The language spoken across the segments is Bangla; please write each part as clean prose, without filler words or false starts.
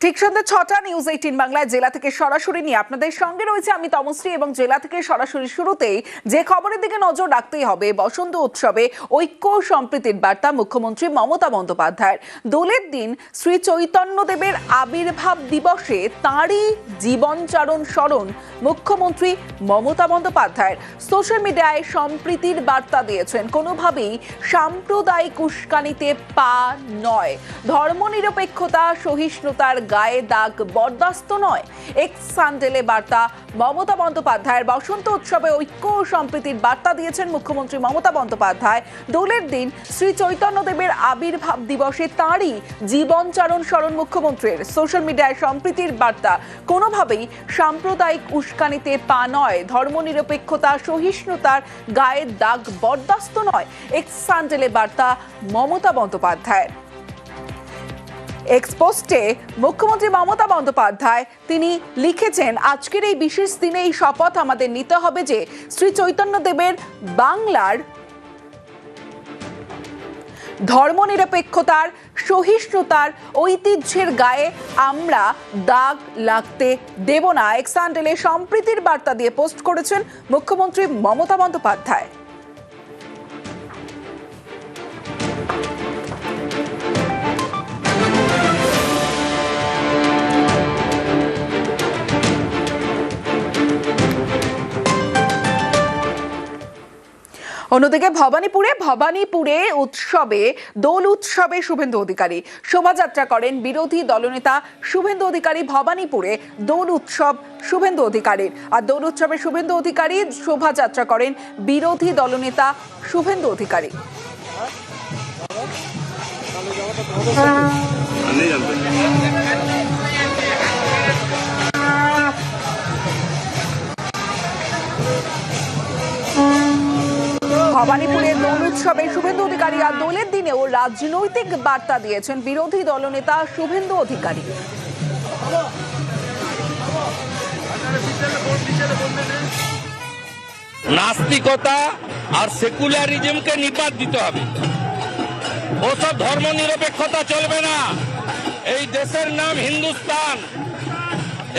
ঠিক সন্ধ্যে ৬টা নিউজ ১৮ বাংলায় জেলা থেকে সরাসরি নিয়ে আপনাদের সঙ্গে রয়েছে আমি তমশ্রী। এবং জেলা থেকে সরাসরি শুরুতেই যে খবরের দিকে নজর রাখতেই হবে, বসন্ত উৎসবে ঐক্য সম্প্রীতির বার্তা মুখ্যমন্ত্রী মমতা বন্দ্যোপাধ্যায়ের। দোলের দিন শ্রী চৈতন্যদেবের আবির্ভাব দিবসে তাঁরই জীবনচারণ স্মরণ মুখ্যমন্ত্রী মমতা বন্দ্যোপাধ্যায়ের। সোশ্যাল মিডিয়ায় সম্প্রীতির বার্তা দিয়েছেন, কোনোভাবেই সাম্প্রদায়িক উস্কানিতে পা নয়, ধর্মনিরপেক্ষতা সহিষ্ণুতার গায়ে দাগ বরদাস্ত নয়। এক্স স্যান্ডেলে বার্তা মমতা বন্দ্যোপাধ্যায়ের। বসন্ত উৎসবে ঐক্য ও সম্প্রীতির বার্তা দিয়েছেন মুখ্যমন্ত্রী মমতা বন্দ্যোপাধ্যায়। দোলের দিন শ্রী চৈতন্যদেবের আবির্ভাব দিবসে তাঁরই জীবনচারণ স্মরণ মুখ্যমন্ত্রীর। সোশ্যাল মিডিয়ায় সম্প্রীতির বার্তা, কোনোভাবেই সাম্প্রদায়িক উস্কানিতে পা নয়, ধর্মনিরপেক্ষতা সহিষ্ণুতার গায়ে দাগ বরদাস্ত নয়। এক্স স্যান্ডেলে বার্তা মমতা বন্দ্যোপাধ্যায়। এক্সপোস্টে মুখ্যমন্ত্রী মমতা বন্দ্যোপাধ্যায় তিনি লিখেছেন, আজকের এই বিশেষ দিনে এই শপথ আমাদের নিতে হবে যে শ্রী চৈতন্যদেবের বাংলার ধর্মনিরপেক্ষতার সহিষ্ণুতার ঐতিহ্যের গায়ে আমরা দাগ লাগতে দেব না। এক্স হ্যান্ডেলে সম্প্রীতির বার্তা দিয়ে পোস্ট করেছেন মুখ্যমন্ত্রী মমতা বন্দ্যোপাধ্যায়। অন্যদিকে ভবানীপুরে উৎসবে দোল উৎসবে শুভেন্দু অধিকারী শোভাযাত্রা করেন বিরোধী দলনেতা শুভেন্দু অধিকারী। ভবানীপুরে দোল উৎসব শুভেন্দু অধিকারীর। আর দোল উৎসবে শুভেন্দু অধিকারী শোভাযাত্রা করেন বিরোধী দলনেতা শুভেন্দু অধিকারী। ভবানীপুরে দোল উৎসবে শুভেন্দু অধিকারী। আর দোলের দিনেও রাজনৈতিক বার্তা দিয়েছেন বিরোধী দলনেতা শুভেন্দু অধিকারী। নাস্তিকতা আর সেকুলারিজমকে নিপাত দিতে হবে। ওসব ধর্ম নিরপেক্ষতা চলবে না। এই দেশের নাম হিন্দুস্তান,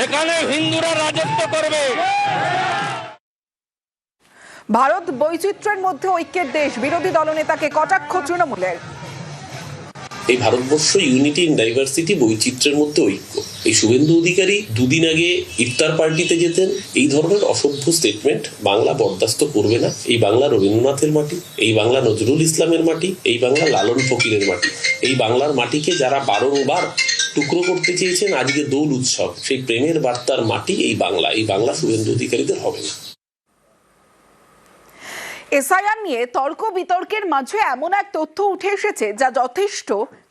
এখানে হিন্দুরা রাজত্ব করবে। ভারত বৈচিত্র্যের মধ্যে ঐক্যের দেশ, বিরোধী দলনেতাকে কটাক্ষ তৃণমূলের। এই ভারতবর্ষ ইউনিটি ইন ডাইভার্সিটি, বৈচিত্র্যের মধ্যে ঐক্য। এই শুভেন্দু অধিকারী দুদিন আগে ইফতার পার্টিতে যেতেন। এই ধরনের অসভ্য স্টেটমেন্ট বাংলা বরদাস্ত করবে না। এই বাংলা রবীন্দ্রনাথের মাটি, এই বাংলা নজরুল ইসলামের মাটি, এই বাংলা লালন ফকিরের মাটি। এই বাংলার মাটিকে যারা বারংবার টুকরো করতে চেয়েছেন, আজকে দোল উৎসব সেই প্রেমের বার্তার মাটি এই বাংলা। এই বাংলা শুভেন্দু অধিকারীদের হবে না। এসআইআর নিয়ে তর্ক বিতর্কের মাঝে এমন এক তথ্য উঠে এসেছে যা যথেষ্ট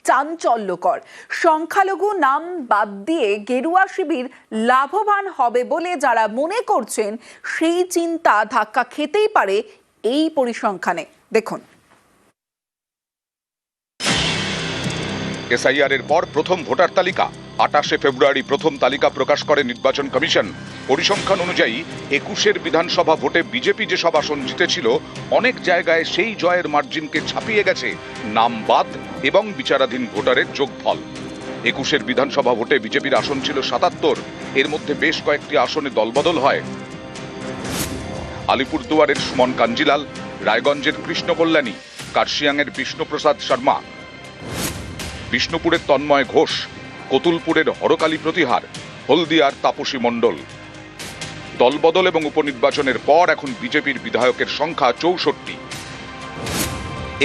চাঞ্চল্যকর। সংখ্যালঘু নাম বাদ দিয়ে গেরুয়া শিবির লাভবান হবে বলে যারা মনে করছেন, সেই চিন্তা ধাক্কা খেতেই পারে এই পরিসংখ্যানে। দেখুন, এসআইআর এর পর প্রথম ভোটার তালিকা 28 ফেব্রুয়ারি প্রথম তালিকা প্রকাশ করে নির্বাচন কমিশন। পরিসংখ্যান অনুযায়ী 21 বিধানসভা ভোটে বিজেপি যে সব আসন জিতেছিল, অনেক জায়গায় সেই জয়ের মার্জিনকে ছাপিয়ে গেছে নাম বাদ এবং বিচারাধীন ভোটারের যোগফল। 21 বিধানসভা ভোটে বিজেপির আসন ছিল 77, এর মধ্যে বেশ কয়েকটি আসনে দলবদল হয়। আলিপুরদুয়ারের সুমন কাঞ্জিলাল, রায়গঞ্জের কৃষ্ণ কল্যাণী, কার্শিয়াংয়ের বিষ্ণুপ্রসাদ শর্মা, বিষ্ণুপুরের তন্ময় ঘোষ, কতুলপুরের হরকালী প্রতিহার, হলদিয়ার তাপসী মণ্ডল। দলবদল এবং উপনির্বাচনের পর এখন বিজেপির বিধায়কের সংখ্যা 64।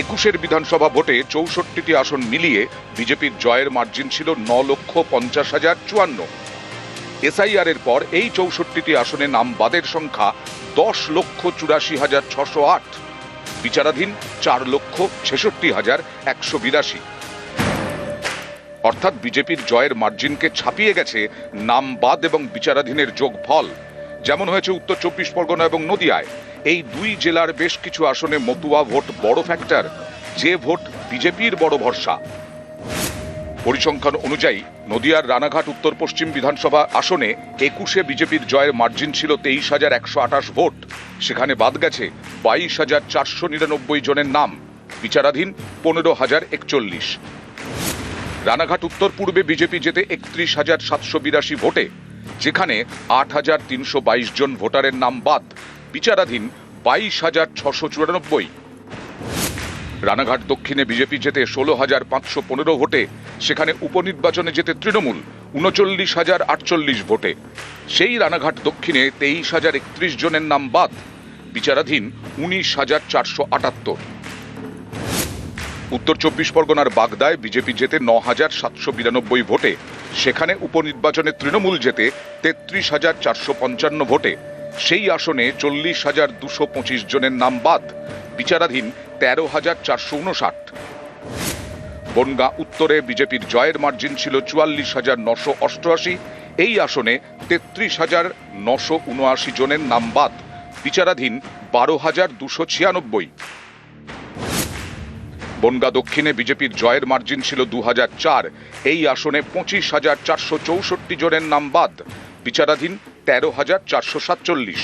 21 বিধানসভা ভোটে 64টি আসন মিলিয়ে বিজেপির জয়ের মার্জিন ছিল 9,50,054। এসআইআর এর পর এই 64টি আসনে নাম বাদের সংখ্যা 10,84,608, বিচারাধীন 4,66,182। অর্থাৎ বিজেপির জয়ের মার্জিনকে ছাপিয়ে গেছে নাম বাদ এবং বিচারাধীনের যোগফল। যেমন হয়েছে উত্তর 24 পরগনা এবং নদিয়ায়। এই দুই জেলার বেশ কিছু আসনে মতুয়া ভোট বড় ফ্যাক্টর, যে ভোট বিজেপির বড় ভরসা। পরিসংখ্যান অনুযায়ী নদিয়ার রানাঘাট উত্তর পশ্চিম বিধানসভা আসনে 21 বিজেপির জয়ের মার্জিন ছিল 23,128 ভোট। সেখানে বাদ গেছে 22,499 জনের নাম, বিচারাধীন 15,041। রানাঘাট উত্তর পূর্বে বিজেপি জেতে 31,782 ভোটে, যেখানে 8,322 জন ভোটারের নাম বাদ, বিচারাধীন 22,694। রানাঘাট দক্ষিণে বিজেপি জেতে 16,515 ভোটে, সেখানে উপনির্বাচনে জেতে তৃণমূল 39,048 ভোটে। সেই রানাঘাট দক্ষিণে 23,031 জনের নাম বাদ, বিচারাধীন 19,478। উত্তর 24 পরগনার বাগদায় বিজেপি জেতে 9,792 ভোটে, সেখানে উপনির্বাচনে তৃণমূল জেতে 33,455 ভোটে। সেই আসনে 40,225 জনের নাম বাদ, বিচারাধীন 13,459। বনগাঁ উত্তরে বিজেপির জয়ের মার্জিন ছিল 44,988। এই আসনে 33,979 জনের নাম বাদ, বিচারাধীন 12,296। বনগাঁ দক্ষিণে বিজেপির জয়ের মার্জিন ছিল 2004। এই আসনে 25,464 জনের নাম বাদ, বিচারাধীন 13,447।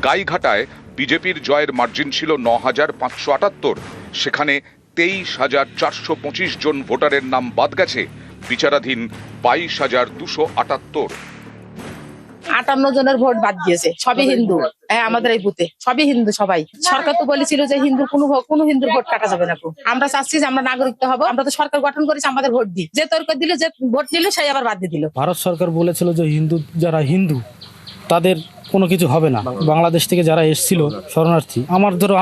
গাইঘাটায় বিজেপির জয়ের মার্জিন ছিল 9,578। সেখানে 23,425 জন ভোটারের নাম বাদ গেছে, বিচারাধীন 22,278। 58 জনের ভোট বাদ দিয়েছে, সবই হিন্দু। হ্যাঁ, আমাদের এই বুথে সবই হিন্দু। সবাই সরকার তো বলেছিল যে হিন্দু কোনো হিন্দুর ভোট কাটা যাবে না। আমরা চাচ্ছি যে আমরা নাগরিকত্ব হবো, আমরা তো সরকার গঠন করেছি, আমাদের ভোট দিই। যে তর্ক দিল, যে ভোট নিল, সেই আবার বাদ দিয়ে দিল। ভারত সরকার বলেছিল যে যারা হিন্দু তাদের কোনো কিছু হবে না। বাংলাদেশ থেকে যারা এসেছিল শরণার্থী,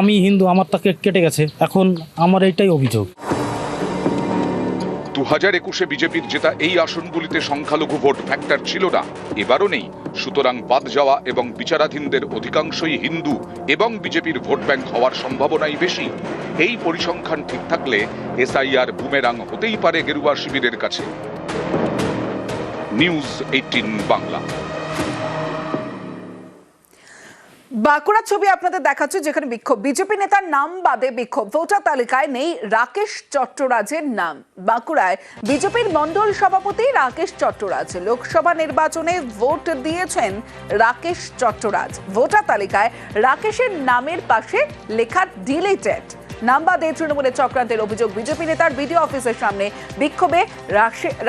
আমি হিন্দু, আমার তাকে কেটে গেছে। এখন আমার এইটাই অভিযোগ। 2021-এ বিজেপির জেতা এই আসনগুলিতে সংখ্যালঘু ভোট ফ্যাক্টর ছিল না, এবারও নেই। সুতরাং বাদ যাওয়া এবং বিচারাধীনদের অধিকাংশই হিন্দু এবং বিজেপির ভোট ব্যাংক হওয়ার সম্ভাবনাই বেশি। এই পরিসংখ্যান ঠিক থাকলে এসআইআর বুমেরাং হতেই পারে গেরুয়া শিবিরের কাছে। নিউজ 18 বাংলা। বাঁকুড়ার ছবি আপনাদের দেখাচ্ছে, যেখানে বিক্ষোভ। বিজেপি নেতার নাম বাদে বিক্ষোভ। ভোটার তালিকায় নেই রাকেশ চট্টরাজের নাম। বাঁকুড়ায় বিজেপির মণ্ডল সভাপতি রাকেশ চট্টরাজ লোকসভা নির্বাচনে ভোট দিয়েছেন রাকেশ চট্টরাজ। ভোটার তালিকায় রাকেশের নামের পাশে লেখা ডিলিটেড। নাম বাদে তৃণমূলের চক্রান্তের অভিযোগ। বিজেপি নেতার বিডিও অফিসের সামনে বিক্ষোভে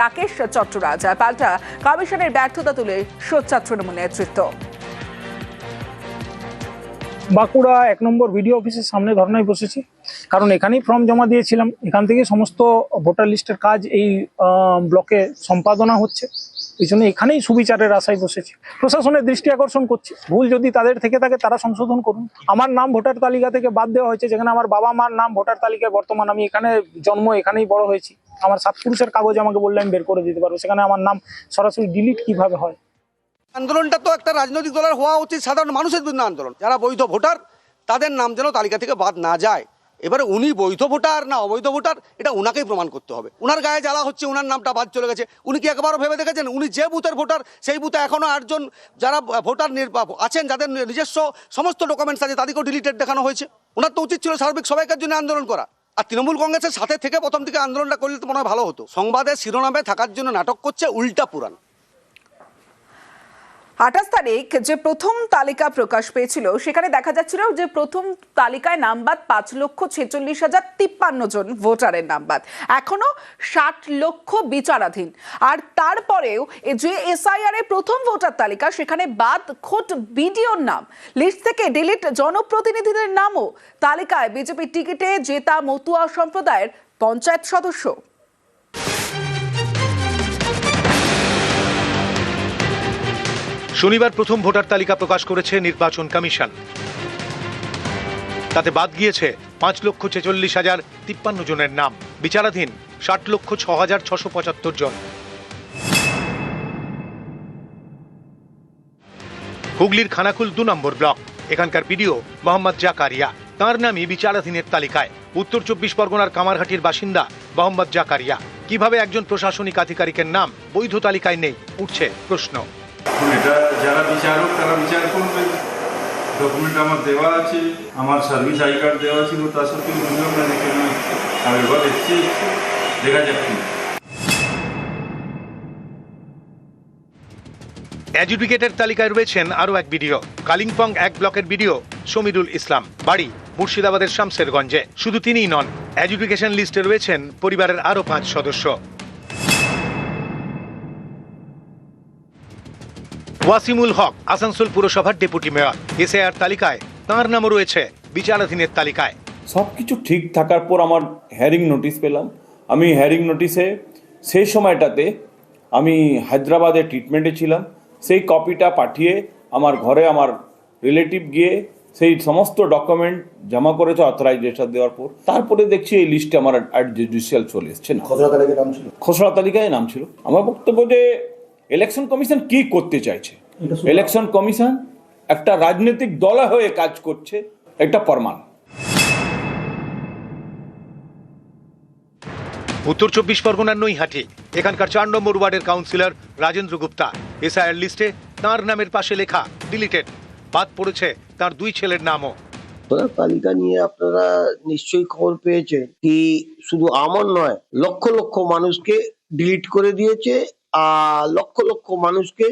রাকেশ চট্টরাজ। আর পাল্টা কমিশনের ব্যর্থতা তুলে সোচ্চার তৃণমূল নেতৃত্ব। বাঁকুড়া 1 নম্বর ভিডিও অফিসের সামনে ধর্নায় বসেছি, কারণ এখানেই ফর্ম জমা দিয়েছিলাম। এখান থেকে সমস্ত ভোটার লিস্টের কাজ এই ব্লকে সম্পাদনা হচ্ছে। এই জন্য এখানেই সুবিচারের আশায় বসেছি। প্রশাসনের দৃষ্টি আকর্ষণ করছি, ভুল যদি তাদের থেকে থাকে তারা সংশোধন করুন। আমার নাম ভোটার তালিকা থেকে বাদ দেওয়া হয়েছে, যেখানে আমার বাবা মার নাম ভোটার তালিকায় বর্তমান। আমি এখানে জন্ম, এখানেই বড় হয়েছি। আমার 7 পুরুষের কাগজ আমাকে বললে আমি বের করে দিতে পারবো, সেখানে আমার নাম সরাসরি ডিলিট কিভাবে হয়? আন্দোলনটা তো একটা রাজনৈতিক দলের হওয়া উচিত, সাধারণ মানুষের বিরুদ্ধে আন্দোলন। যারা বৈধ ভোটার তাদের নাম যেন তালিকা থেকে বাদ না যায়। এবারে উনি বৈধ ভোটার না অবৈধ ভোটার, এটা উনাকেই প্রমাণ করতে হবে। উনার গায়ে জ্বালা হচ্ছে, উনার নামটা বাদ চলে গেছে। উনি কি একবারও ভেবে দেখেছেন উনি যে বুথের ভোটার, সেই বুথে এখনো 8 জন যারা ভোটার আছেন, যাদের নিজস্ব সমস্ত ডকুমেন্টস আছে, তাদেরকেও ডিলিটেড দেখানো হয়েছে? ওনার তো উচিত ছিল সার্বিক সবাইকার জন্য আন্দোলন করা। আর তৃণমূল কংগ্রেসের সাথে থেকে প্রথম দিকে আন্দোলনটা করলে তো মনে হয় ভালো হতো। সংবাদের শিরোনামে থাকার জন্য নাটক করছে উল্টা পুরাণ। 28 তারিখ যে প্রথম তালিকা প্রকাশ পেয়েছিল, সেখানে দেখা যাচ্ছিল যে প্রথম তালিকায় নামবাদ 5,46,053 জন ভোটারের নামবাদ। এখনো 60 লক্ষ বিচারাধীন। আর তারপরেও যে এসআইআর এর প্রথম ভোটার তালিকা, সেখানে বাদ খোদ বিডিওর নাম। লিস্ট থেকে ডিলিট জনপ্রতিনিধিদের নামও। তালিকায় বিজেপির টিকিটে জেতা মতুয়া সম্প্রদায়ের পঞ্চায়েত সদস্য। শনিবার প্রথম ভোটার তালিকা প্রকাশ করেছে নির্বাচন কমিশন। তাতে বাদ গিয়েছে 5,46,053 জনের নাম, বিচারাধীন 60,06,675 জন। হুগলির খানাকুল 2 নম্বর ব্লক, এখানকার বিডিও মোহাম্মদ জাকারিয়া, তাঁর নামই বিচারাধীনের তালিকায়। উত্তর 24 পরগনার কামারহাটির বাসিন্দা মোহাম্মদ জাকারিয়া। কিভাবে একজন প্রশাসনিক আধিকারিকের নাম বৈধ তালিকায় নেই, উঠছে প্রশ্ন। এটা যারা বিচারক তারা বিচার করবে। ডকুমেন্ট আমার দেওয়া আছে, আমার সার্ভিস আই কার্ড দেওয়া ছিল, তার সত্ত্বেও বুঝলাম না দেখে আর এবার এসছে, দেখা যাক কি। অ্যাডজুডিকেটের তালিকায় রয়েছেন আরও এক বিডিও, কালিম্পং 1 ব্লকের বিডিও সমীরুল ইসলাম, বাড়ি মুর্শিদাবাদের শামসেরগঞ্জে। শুধু তিনিই নন, এডুকেশন লিস্টে রয়েছেন পরিবারের আরো 5 সদস্য। ওয়াসিমুল হক আসানসোল পুরসভার ডেপুটি মেয়র, এসআইআর তালিকায় তাঁর নামও রয়েছে বিচারাধীনের তালিকায়। সবকিছু ঠিক থাকার পর আমার হ্যারিং নোটিশ পেলাম। আমি হ্যারিং নোটিশে সেই সময়টাতে আমি হায়দ্রাবাদে ট্রিটমেন্টে ছিলাম, সেই কপিটা পাঠিয়ে আমার ঘরে আমার রিলেটিভ গিয়ে সেই সমস্ত ডকুমেন্ট জমা করেছে অথরাইজেশন দেওয়ার পর। তারপরে দেখছি এই লিস্টে আমার জুডিশিয়াল চলে এসছে না, খসড়া তালিকায় নাম ছিল। আমার বক্তব্য যে ইলেকশন কমিশন কি করতে চাইছে? ইলেকশন কমিশন একটা রাজনৈতিক দল হয়ে কাজ করছে, একটা প্রমাণ। উত্তর 24 পরগনার নৈহাটি এখানকার 4 নম্বর ওয়ার্ডের কাউন্সিলর রাজেন্দ্র গুপ্তা, এসআইআর লিস্টে তাঁর নামের পাশে লেখা ডিলিটেড, বাদ পড়েছে তার 2 ছেলের নামও। তালিকা নিয়ে আপনারা নিশ্চয়ই খবর পেয়েছেন কি শুধু আমার নয়, লক্ষ লক্ষ মানুষকে ডিলিট করে দিয়েছে আর লক্ষ লক্ষ মানুষকে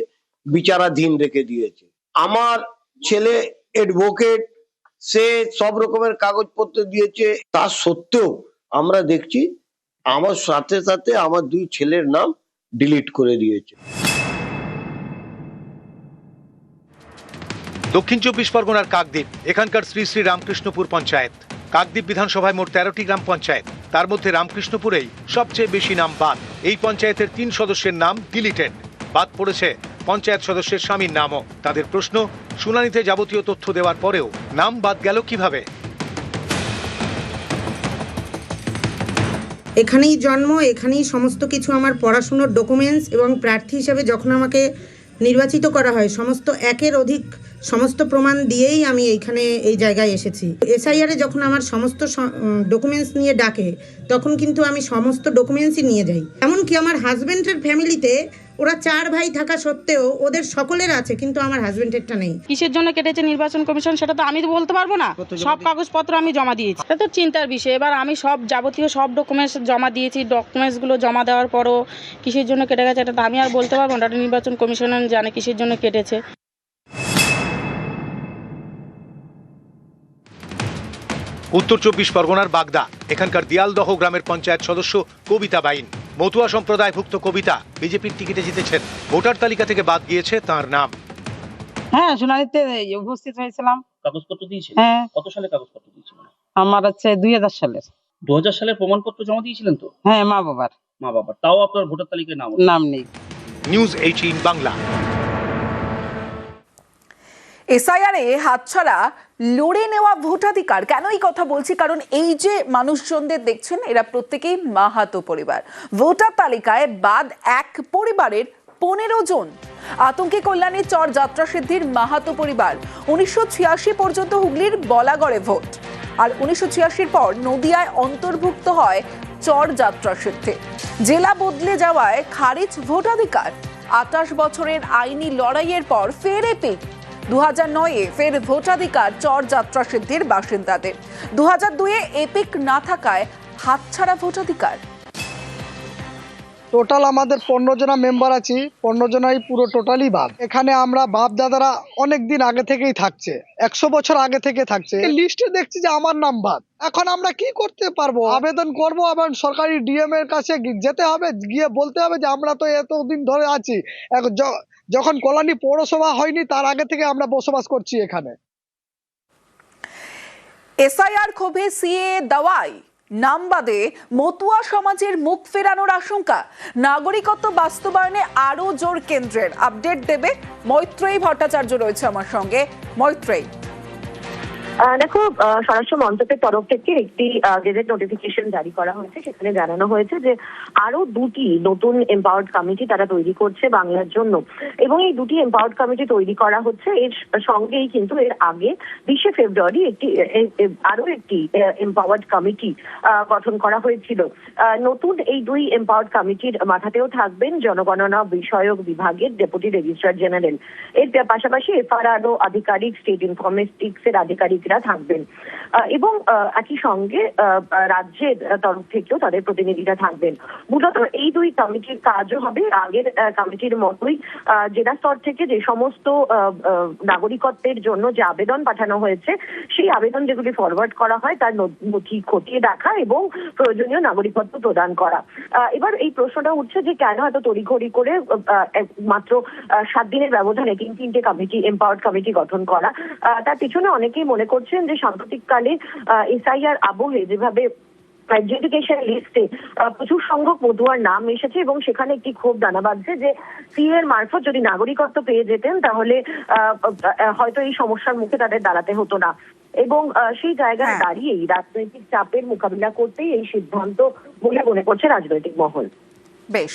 বিচারাধীন রেখে দিয়েছে। আমার ছেলে অ্যাডভোকেট, সে সব রকমের কাগজপত্র দিয়েছে, তা সত্ত্বেও আমরা দেখছি আমার সাথে সাথে আমার 2 ছেলের নাম ডিলিট করে দিয়েছে। দক্ষিণ 24 পরগনার কাকদ্বীপ এখানকার শ্রী শ্রী রামকৃষ্ণপুর পঞ্চায়েত। কাকদ্বীপ বিধানসভায় মোট 13টি গ্রাম পঞ্চায়েত, তার মধ্যে রামকৃষ্ণপুরেই সবচেয়ে বেশি নাম বাদ। এই পঞ্চায়েতের 3 সদস্যের নাম ডিলিটেড, বাদ পড়েছে পঞ্চায়েত সদস্যের স্বামীর নামও। তাদের প্রশ্ন, শুনানিতে যাবতীয় তথ্য দেওয়ার পরেও নাম বাদ গেল কিভাবে? এখানেই জন্ম, এখানেই সমস্ত কিছু, আমার পড়াশুনোর ডকুমেন্টস, এবং প্রার্থী হিসেবে যখন আমাকে নির্বাচিত করা হয় সমস্ত একের অধিক সমস্ত প্রমাণ দিয়েই আমি এইখানে এই জায়গায় এসেছি। এসআইআরে যখন আমার সমস্ত ডকুমেন্টস নিয়ে ডাকে তখন কিন্তু আমি সমস্ত ডকুমেন্টসই নিয়ে যাই। এমনকি আমার হাজবেন্ডের ফ্যামিলিতে ওরা 4 ভাই থাকা সত্ত্বেও ওদের সকলের আছে, কিন্তু আমার হাজবেন্ডেরটা নেই। কিসের জন্য কেটেছে নির্বাচন কমিশন সেটা তো আমি তো বলতে পারবো না। সব কাগজপত্র আমি জমা দিয়েছি, এটা তো চিন্তার বিষয়। এবার আমি সব যাবতীয় সব ডকুমেন্টস জমা দিয়েছি, ডকুমেন্টসগুলো জমা দেওয়ার পরও কিসের জন্য কেটে গেছে এটা তো আমি আর বলতে পারবো না। এটা নির্বাচন কমিশন জানে কিসের জন্য কেটেছে। উত্তর 24 পরগনার বাগদা এখানকার দিয়ালদহ গ্রামের পঞ্চায়েত সদস্য কবিতা বাইন, মতুয়া সম্প্রদায়ভুক্ত কবিতা বিজেপির টিকিটে জিতেছেন। ভোটার তালিকা থেকে বাদ গিয়েছে তার নাম। হ্যাঁ, শুনানিতে উপস্থিত হয়েছিলাম। কাগজপত্র দিয়েছিলেন? হ্যাঁ। কত সালে কাগজপত্র দিয়েছিলেন? আমার হচ্ছে 2000 সালের। 2000 সালের প্রমাণপত্র জমা দিয়েছিলেন তো? হ্যাঁ, মা বাবার। তাও আপনার ভোটার তালিকায় নাম নেই। নিউজ 18 বাংলা। এসআইআরে হাতছাড়া লড়ে নেওয়া ভোটাধিকার। কেন এই কথা বলছি? কারণ এই যে মানুষজনদের দেখছেন এরা প্রত্যেকেই মাহাতো পরিবার। ভোটার তালিকায় বাদ এক পরিবারের 15 জন। আতঙ্কে কল্যাণী চর যাত্রা সিদ্ধির মাহাতো পরিবার। 1986 পর্যন্ত হুগলির বলাগড়ে ভোট, আর 1986 পর নদিয়ায় অন্তর্ভুক্ত হয় চর যাত্রা সিদ্ধি। জেলা বদলে যাওয়ায় খারিজ ভোটাধিকার। 28 বছরের আইনি লড়াইয়ের পর ফের এপিক। 2009-এ ফের ভোটাধিকার চর যাত্রা সিদ্ধির বাসিন্দাদের। 2002-এ এপিক না থাকায় হাতছাড়া ভোটাধিকার। টোটাল আমাদের 15 জনা মেম্বার আছি, 15 জনাই পুরো টোটালি বাদ। এখানে আমরা বাপ দাদারা অনেক দিন আগে থেকেই থাকছে, 100 বছর আগে থেকে থাকছে। লিস্টে দেখছি যে আমার নাম বাদ। এখন আমরা কি করতে পারবো? আবেদন করবো, আবার সরকারি ডিএম এর কাছে যেতে হবে, গিয়ে বলতে হবে যে আমরা তো এতদিন ধরে আছি। যখন কল্যাণী পৌরসভা হয়নি তার আগে থেকে আমরা বসবাস করছি এখানে। এসআইআর ক্ষোভে সিএ দাওয়াই, নাম বাদে মতুয়া সমাজের মুখ ফেরানোর আশঙ্কা। নাগরিকত্ব বাস্তবায়নে আরো জোর কেন্দ্রের। আপডেট দেবে মৈত্রেয়ী ভট্টাচার্য রয়েছে আমার সঙ্গে। মৈত্রেয়ী, দেখো, স্বরাষ্ট্র মন্ত্রকের তরফ থেকে একটি গেজেট নোটিফিকেশন জারি করা হয়েছে। সেখানে জানানো হয়েছে যে আরো 2টি নতুন এম্পাওয়ার্ড কমিটি তারা তৈরি করছে বাংলার জন্য, এবং এই 2টি এম্পাওয়ার্ড কমিটি তৈরি করা হচ্ছে। এর সঙ্গেই কিন্তু এর আগে 20 ফেব্রুয়ারি আরো একটি এম্পাওয়ার্ড কমিটি গঠন করা হয়েছিল। নতুন এই 2 এম্পাওয়ার্ড কমিটির মাথাতেও থাকবেন জনগণনা বিষয়ক বিভাগের ডেপুটি রেজিস্ট্রার জেনারেল। এর পাশাপাশি এফআরআরও আধিকারিক, স্টেট ইনফরমেটিক্স এর আধিকারিক প্রার্থীরা থাকবেন এবং একই সঙ্গে রাজ্যের তরফ থেকেও তাদের প্রতিনিধিরা থাকবেন। মূলত এই দুই কমিটির কাজও হবে আগের কমিটির মতোই, জেলা স্তর থেকে যে সমস্ত নাগরিকত্বের জন্য যে আবেদন পাঠানো হয়েছে সেই আবেদন যেগুলি ফরওয়ার্ড করা হয় তার নথি খতিয়ে দেখা এবং প্রয়োজনীয় নাগরিকত্ব প্রদান করা। এবার এই প্রশ্নটা উঠছে যে কেন এত তড়িঘড়ি করে মাত্র 7 দিনের ব্যবধানে তিনটে কমিটি, এম্পাওয়ার্ড কমিটি গঠন করা। তার পিছনে অনেকেই মনে করছেন যে সাম্প্রতিককালে এসআইআর আবহে যেভাবে এডুকেশন লিস্টে প্রচুর সংখ্যক পড়ুয়ার নাম এসেছে এবং সেখানে একটি ক্ষোভ দানা বাঁধছে যে সিএ এর মারফত যদি নাগরিকত্ব পেয়ে যেতেন তাহলে হয়তো এই সমস্যার মুখে তাদের দাঁড়াতে হতো না। এবং সেই জায়গায় দাঁড়িয়েই রাজনৈতিক চাপের মোকাবিলা করতেই এই সিদ্ধান্ত বলে মনে করছে রাজনৈতিক মহল। বেশ,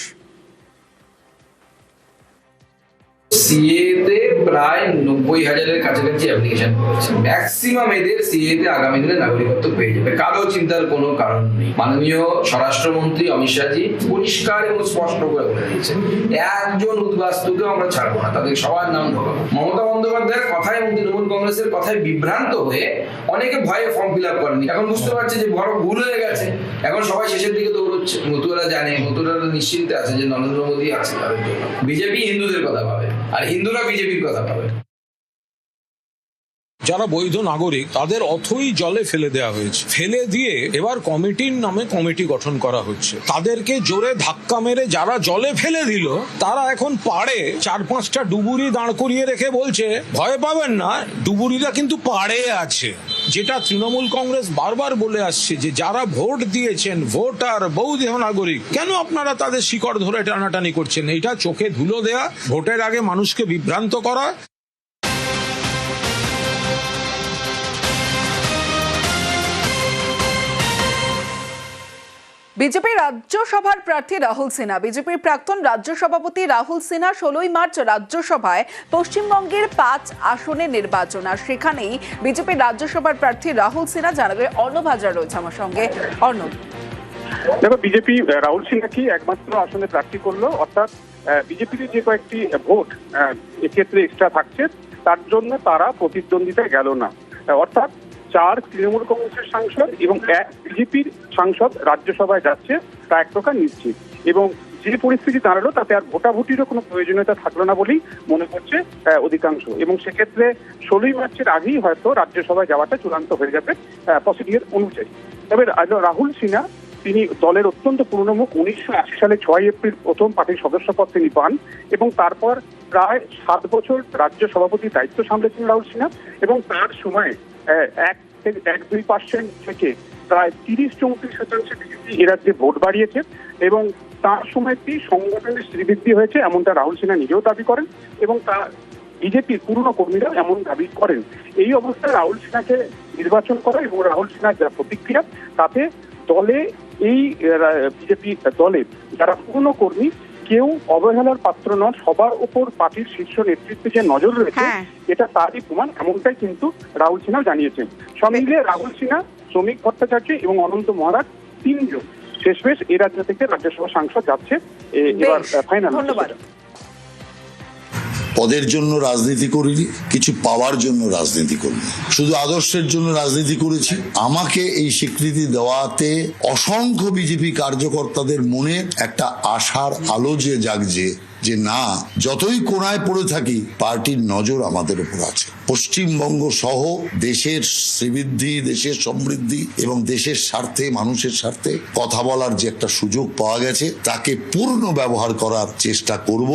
সিএতে প্রায় 90,000-এর কাছাকাছি অ্যাপ্লিকেশন করেছে। ম্যাক্সিমাম এদের সিএতে আগামী দিনে নাগরিকত্ব পেয়ে যাবে, কারো চিন্তার কোনো কারণ নেই। মাননীয় স্বরাষ্ট্রমন্ত্রী অমিত শাহজি পরিষ্কার এবং স্পষ্ট করে বলে দিয়েছেন, একজন উদ্বাস্তুকেও আমরা ছাড়বো না, তাদের সবার নাম ঢোকাবো। মমতা বন্দ্যোপাধ্যায়ের কথায় এবং তৃণমূল কংগ্রেসের কথায় বিভ্রান্ত হয়ে অনেকে ভয়ে ফর্ম ফিল আপ করেনি, এখন বুঝতে পারছে যে বড় ভুল হয়ে গেছে, এখন সবাই শেষের দিকে দৌড়চ্ছে। মতুয়ারা জানে, মতুয়ারা নিশ্চিন্তে আছে যে নরেন্দ্র মোদী আছে তাদের জন্য। বিজেপি হিন্দুদের কথা ভাবে আর হিন্দুরা বিজেপির কথা ভাবে। যারা বৈধ নাগরিক তাদের অথই জলে ফেলে দেওয়া হয়েছে, ফেলে দিয়ে এবার কমিটির নামে কমিটি গঠন করা হচ্ছে। তাদেরকে জোরে ধাক্কা মেরে যারা জলে ফেলে দিল তারা এখন পাড়ে 4-5টা ডুবুরি দাঁড় করিয়ে রেখে বলছে ভয় পাবেন না, ডুবুরিরা কিন্তু পাড়ে আছে। যেটা তৃণমূল কংগ্রেস বারবার বলে আসছে যে যারা ভোট দিয়েছেন, ভোটার বৈধ নাগরিক, কেন আপনারা তাদের শিকড় ধরে টানাটানি করছেন? এটা চোখে ধুলো দেয়া, ভোটের আগে মানুষকে বিভ্রান্ত করা। বিজেপি রাজ্যসভার প্রার্থী রাহুল সিনহা, বিজেপির প্রাক্তন রাজ্য সভাপতি রাহুল সিনহা 16ই মার্চ রাজ্যসভায় পশ্চিমবঙ্গের 5 আসনের নির্বাচন, আর সেখানেই বিজেপির রাজ্যসভার প্রার্থী রাহুল সিনহা। জানাবে অর্ণব হাজরা রয়েছে আমার সঙ্গে। অর্ণব, দেখো, বিজেপি রাহুল সিনহাকে একমাত্র আসনে প্রার্থী করলো, অর্থাৎ বিজেপির যে কয়েকটি ভোট এক্ষেত্রে এক্সট্রা থাকছে তার জন্য তারা প্রতিদ্বন্দ্বিতায় গেল না। অর্থাৎ 4 তৃণমূল কংগ্রেসের সাংসদ এবং 1 বিজেপির সাংসদ রাজ্যসভায় যাচ্ছে, তা এক প্রকার নিশ্চিত। এবং যে পরিস্থিতি দাঁড়ালো তাতে আর ভোটাভুটিরও কোনো প্রয়োজনীয়তা থাকলো না বলেই মনে করছে অধিকাংশ। এবং সেক্ষেত্রে 16ই মার্চের আগেই হয়তো রাজ্যসভায় যাওয়াটা চূড়ান্ত হয়ে যাবে প্রসিডিওর অনুযায়ী। তবে রাহুল সিনহা তিনি দলের অত্যন্ত পুরনো মুখ। 1980 সালে 6 এপ্রিল প্রথম পার্টির সদস্যপদ তিনি পান এবং তারপর প্রায় 7 বছর রাজ্য সভাপতির দায়িত্ব সামলেছেন রাহুল সিনহা। এবং তার সময় 1-2% থেকে প্রায় 30-34% বিজেপি এ রাজ্যে ভোট বাড়িয়েছে এবং তার সময়তেই সংগঠনের শ্রীবৃদ্ধি হয়েছে, এমনটা রাহুল সিনহা নিজেও দাবি করেন এবং তার বিজেপির পুরনো কর্মীরা এমন দাবি করেন। এই অবস্থায় রাহুল সিনহাকে নির্বাচন করা এবং রাহুল সিনহার যা প্রতিক্রিয়া তাতে দলে, এই বিজেপি দলে যারা পুরনো কর্মী কেউ অবহেলার পাত্র নন, সবার উপর পার্টির শীর্ষ নেতৃত্বে যে নজর রয়েছে এটা তারই প্রমাণ, এমনটাই কিন্তু রাহুল সিনহা জানিয়েছেন। সব মিলিয়ে রাহুল সিনহা, শ্রমিক ভট্টাচার্য এবং অনন্ত মহারাজ 3 জন শেষমেশ এই রাজ্য থেকে রাজ্যসভা সাংসদ যাচ্ছে এবার ফাইনাল। ধন্যবাদ। পদের জন্য রাজনীতি করিনি, কিছু পাওয়ার জন্য রাজনীতি করিনি, শুধু আদর্শের জন্য রাজনীতি করেছি। আমাকে এই স্বীকৃতি দেওয়াতে অসংখ্য বিজেপি কার্যকর্তাদের মনে একটা আশার আলো যে জাগছে যে না, যতই কোণায় পড়ে থাকি পার্টির নজর আমাদের উপর আছে। পশ্চিমবঙ্গ সহ দেশের শ্রীবৃদ্ধি, দেশের সমৃদ্ধি এবং দেশের স্বার্থে, মানুষের স্বার্থে কথা বলার যে একটা সুযোগ পাওয়া গেছে তাকে পূর্ণ ব্যবহার করার চেষ্টা করব।